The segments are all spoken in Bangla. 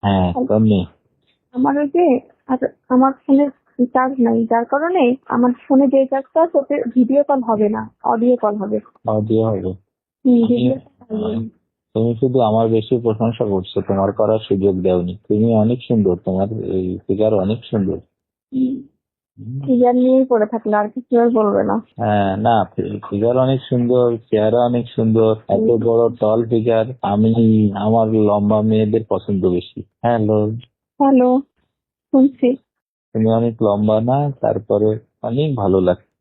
হ্যাঁ তেমনি আমার ওই যে আর আমার ফোনে চার্জ নাই, যার কারণে আমার ফোনে যে চার্জটা আছে ওতে ভিডিও কল হবে না, অডিও কল হবে। অডিও হবে। ভিডিও তুমি শুধু আমার বেশি প্রশংসা করছো, তোমার করার সুযোগ দেওনি। তুমি অনেক সুন্দর, তোমার এই ফিগার অনেক সুন্দর। ফিগার নিয়েই পড়ে থাকলে আর কিছু আর বলবে না। হ্যাঁ না, ফিগার অনেক সুন্দর, চেহারা অনেক সুন্দর, এত বড় টল ফিগার। আমার লম্বা মেয়েদের পছন্দ বেশি। হ্যালো, হ্যালো, শুনছি। তুমি অনেক লম্বা না, তারপরে অনেক ভালো লাগছে।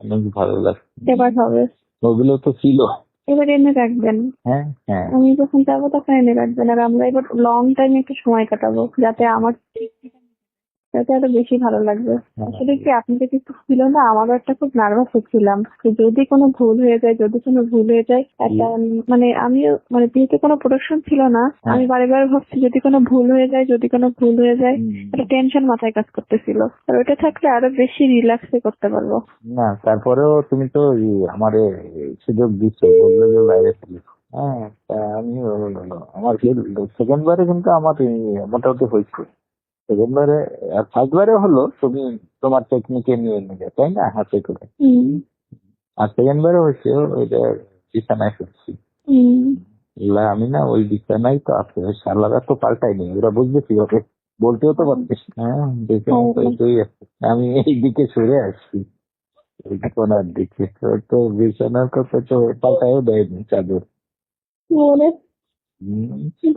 অনেক ভালো লাগছে। এবার হবে, ওগুলো তো ছিল। এবার এনে রাখবেন। হ্যাঁ হ্যাঁ আমি যখন যাবো তখন এনে রাখবেন, আর আমরা এবার লং টাইম একটু সময় কাটাবো, যাতে আমার যাতে আরো বেশি ভালো লাগবে। আসলে কি আপনি তো কিছু ছিল না, আমারও একটা খুব নার্ভাস হচ্ছিলাম যে যদি কোনো ভুল হয়ে যায়, একটা মানে আমিও মানে যেহেতু কোনো প্রোডাকশন ছিল না, আমি বারে বারে ভাবছি যদি কোনো ভুল হয়ে যায়, একটা টেনশন মাথায় কাজ করতেছিল। আর ওটা থাকলে আরো বেশি রিল্যাক্সে করতে পারবো। না, তারপরেও তুমি তো আমারে সুযোগ দিচ্ছ, বললে যে বাইরে ছিল। হ্যাঁ, তা আমি আমার সেকেন্ড বারে কিন্তু আমার মোটামুটি হয়েছে। সেকেন্ড বারে আর ফার্স্ট বারে হলো তুমি তোমার টেকনিকে নিয়ে নিলে, তাই না, হাতে করে। আর সেকেন্ড বারে হয়েছে ওইটা বিছানায় শুনছি। আমি না ওই বিছানায় তো আছে, শালারা তো পাল্টাইনি, ওরা বুঝবে কি হবে, বলতেও তো পারছিস। হ্যাঁ, বিছানা তো এইটাই আছে। আমি এই দিকে সরে আসছি, এই কোনার দিকে। তো বিছানার কথা তো পাল্টাইও দেয়নি চাদর।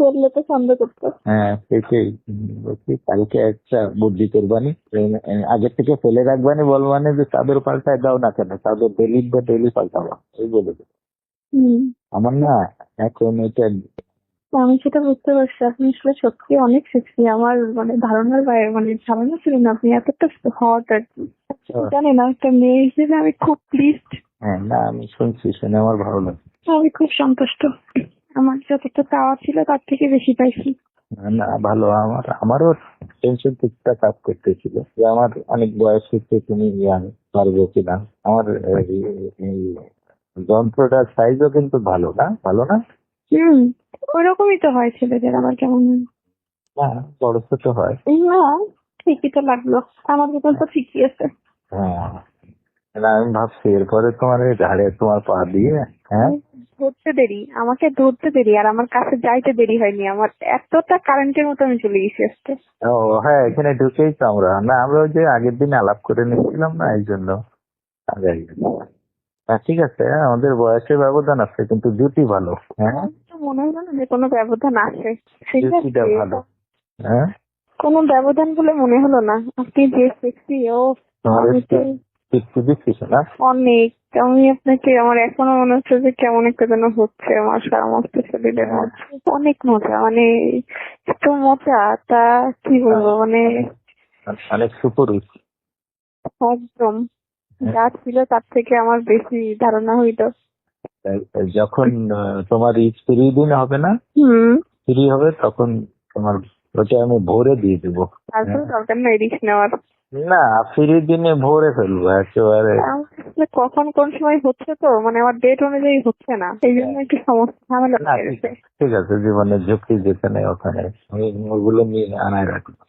বললে তো সন্দেহ করতো। হ্যাঁ সেটাই। বলছি কালকে একটা বুদ্ধি করবানি, আগে থেকে ফেলে রাখবানি, বলবানি যে চাদর পাল্টায় দাও না কেন, চাদর ডেলি পাল্টাবা, এই বলে দেবো। আমার না এখন এটা আমি সেটা বুঝতে পারছি, আপনি আসলে সত্যি অনেক সেক্সি। আমার মানে ধারণার বাইরে, মানে ধারণা ছিল না আপনি এতটা হট আর কি। জানি না, একটা মেয়ে হিসেবে আমি খুব প্লিজড। হ্যাঁ না, আমি শুনছি, শুনে আমার ভালো লাগে। আমি খুব সন্তুষ্ট, আমার যতটা চাওয়া ছিল তার থেকে বেশি পাইছি। না ভালো, আমারও টেনশন কিছুটা কাজ করতেছিল যে আমার অনেক বয়স হচ্ছে, তুমি পারবো কিনা। আমার এই যন্ত্রটার সাইজও কিন্তু ভালো না, ভালো না। ওইরকমই তো হয় ছেলেদের, আবার কেমন না, বড় ছোট হয়। না, ঠিকই তো লাগলো, আমার মতন তো ঠিকই আছে। হ্যাঁ না, আমি ভাবছি এরপরে তোমার এই ঝাড়ে তোমার পা দিয়ে। হ্যাঁ আমাকে ধরতে দেরি আর আমার কাছে যাইতে দেরি হয়নি, আমার এতটা কারেন্টের মতো আমি চলে গেছি আজকে। ও হ্যাঁ, এখানে ঢুকেই তো আমরা ওই যে আগের দিন আলাপ করে নিয়েছিলাম না, এই জন্য আগে হ্যাঁ, ঠিক আছে, আমাদের বয়সের ব্যবধান আছে কিন্তু জুটি ভালো। হ্যাঁ, আমার তো মনে হলো না যে কোনো ব্যবধান আছে, ঠিক জুটিটা আছে, ভালো। হ্যাঁ, কোনো ব্যবধান বলে মনে হলো না। আপনি যে সেক্সি, ও তোমার আমি তো দিচ্ছিস না। অনেক, আমি আপনাকে আমার এখনো মনে হচ্ছে যে কেমন একটা যেন হচ্ছে আমার সমস্ত শরীরের মধ্যে। অনেক মজা, মানে এত মজা, তা কি বলবো, মানে অনেক সুপুরুষ। একদম যা ছিল তার থেকে আমার বেশি ধারণা হইতো। যখন তোমার ফ্রি দিন হবে না, ফ্রি হবে তখন তোমার ওটা আমি ভোরে দিয়ে দেবো। তারপরে দরকার নেই রিস্ক নেওয়ার। না, ফ্রি দিনে ভোরে ফেলবো একেবারে। আসলে কখন কোন সময় হচ্ছে তো, মানে আমার ডেট অনুযায়ী হচ্ছে না, এই জন্য একটু সমস্যা ঝামেলা না, হয়ে গেছে। ঠিক আছে, জীবনের ঝুঁকি যেখানে ওখানে আমি ওগুলো নিয়ে আনায় রাখবো।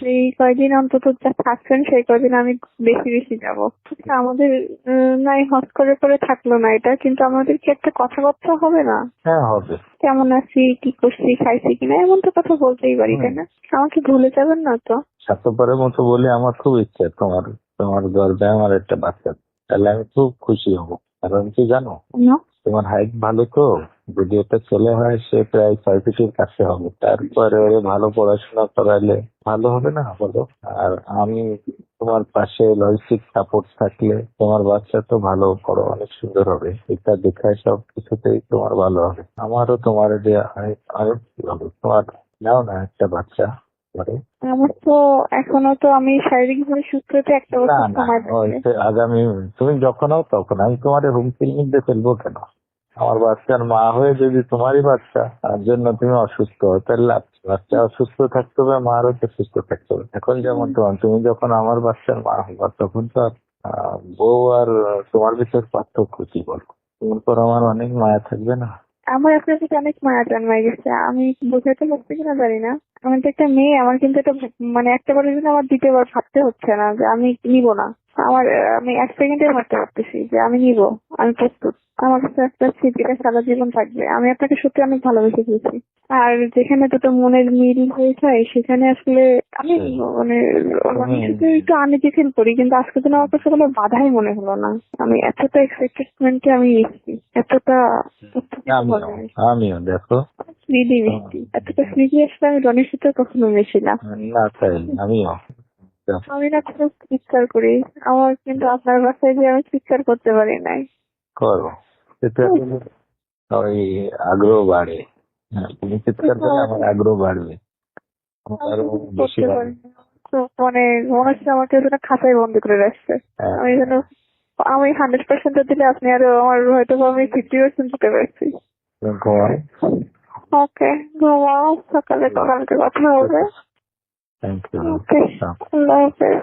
যেই কয়দিন অন্তত যা থাকছেন সেই কয়দিন আমি বেশি বেশি যাবো। আমাদের নাই হট করে থাকলো না এটা, কিন্তু আমাদের কি একটা কথাবার্তা হবে না? হ্যাঁ হবে। কেমন আছি, কি করছি, খাইছি কিনা, এমন তো কথা বলতেই পারি, তাই না? আমাকে ভুলে যাবেন না তো? স্বার্থপরের মতো বলে আমার খুব ইচ্ছে তোমার তোমার গর্বে আমার একটা বাচ্চা, তাহলে আমি খুব খুশি হব। কারণ কি জানো, তোমার হাইট ভালো তো, যদি একটা ছেলে হয় সে প্রায় 6 ফিটের কাছে হবে, তারপরে ওরে ভালো পড়াশোনা করাইলে ভালো হবে না বলো। আর আমি তোমার পাশে লজিস্টিক সাপোর্ট থাকলে তোমার বাচ্চা তো ভালো বড় অনেক সুন্দর হবে, এটা দেখায় সব কিছুতেই তোমার ভালো হবে। আমারও তোমার যে আরো কি হবে, তোমার নাও না একটা বাচ্চা করে। আমার তো এখনো তো আমি শারীরিক ভাবে সুস্থ হতে একটা না বছর না, সময় ওই লাগবে। আগামী তুমি যখন হও তখন আমি তোমার হুমকির মধ্যে ফেলবো কেন? আমার বাচ্চার মা হয়ে যদি তোমারই বাচ্চা তার জন্য তুমি অসুস্থ হও, তাহলে লাভ কি? বাচ্চা অসুস্থ থাকতে হবে, মারও তো সুস্থ থাকতে হবে। এখন যেমন তুমি যখন আমার বাচ্চার মা হবা তখন তো আর বউ আর তোমার ভিতর পার্থক্য কি বলবো? তোমার পর আমার অনেক মায়া থাকবে না? আমার আপনার প্রতি অনেক মায়া জন্মায় গেছে। আমি বোঝাতে পারছি কিনা জানি না। আমি তো একটা মেয়ে, আমার কিন্তু এটা মানে একটা বারের জন্য আমার দ্বিতীয়বার ভাবতে হচ্ছে না যে আমি নিব না। আমি 1 সেকেন্ডে ভাবতে পারতেছি যে আমি নিব, আমি প্রস্তুত। আমার কাছে একটা স্মৃতিটা সারা জীবন থাকবে। আমি আপনাকে সত্যি অনেক ভালোবেসে ফেলছি। আর যেখানে দুটো মনের মিল হয়ে যায় সেখানে আসলে আমি মানে মানে শুধু একটু আনইজি ফিল করি, কিন্তু আজকে দিন আমার কাছে কোনো বাধাই মনে হলো না। আমি এতটা এক্সাইটেডমেন্টে আমি এসেছি, এতটা আমিও দেখো স্মৃতি মিষ্টি, এতটা স্মৃতি আসলে আমি রনির সাথে কখনো মিশি না। না তাই আমিও আমি না খুব চিৎকার করি, আমার কিন্তু আপনার বাসায় যে আমি চিৎকার করতে পারি নাই। করো সেটা ওই আগ্রহ বাড়ে। হ্যাঁ, তুমি চিৎকার করলে আমার আগ্রহ বাড়বে, আমার আরো বেশি করতে বাড়বে। পারি না। তো মানে মনে হচ্ছে আমাকে যেন খাঁচায় বন্দি করে রাখছে। হ্যাঁ, আমি যেন আমি 100% দিলে আপনি আরো আমার হয়তো আমি 50% দিতে পারছি। ঘুমাও। ওকে, ঘুমাও, সকালে কালকে কথা হবে। Thank you. ওকে, আল্লাহ হাফেজ।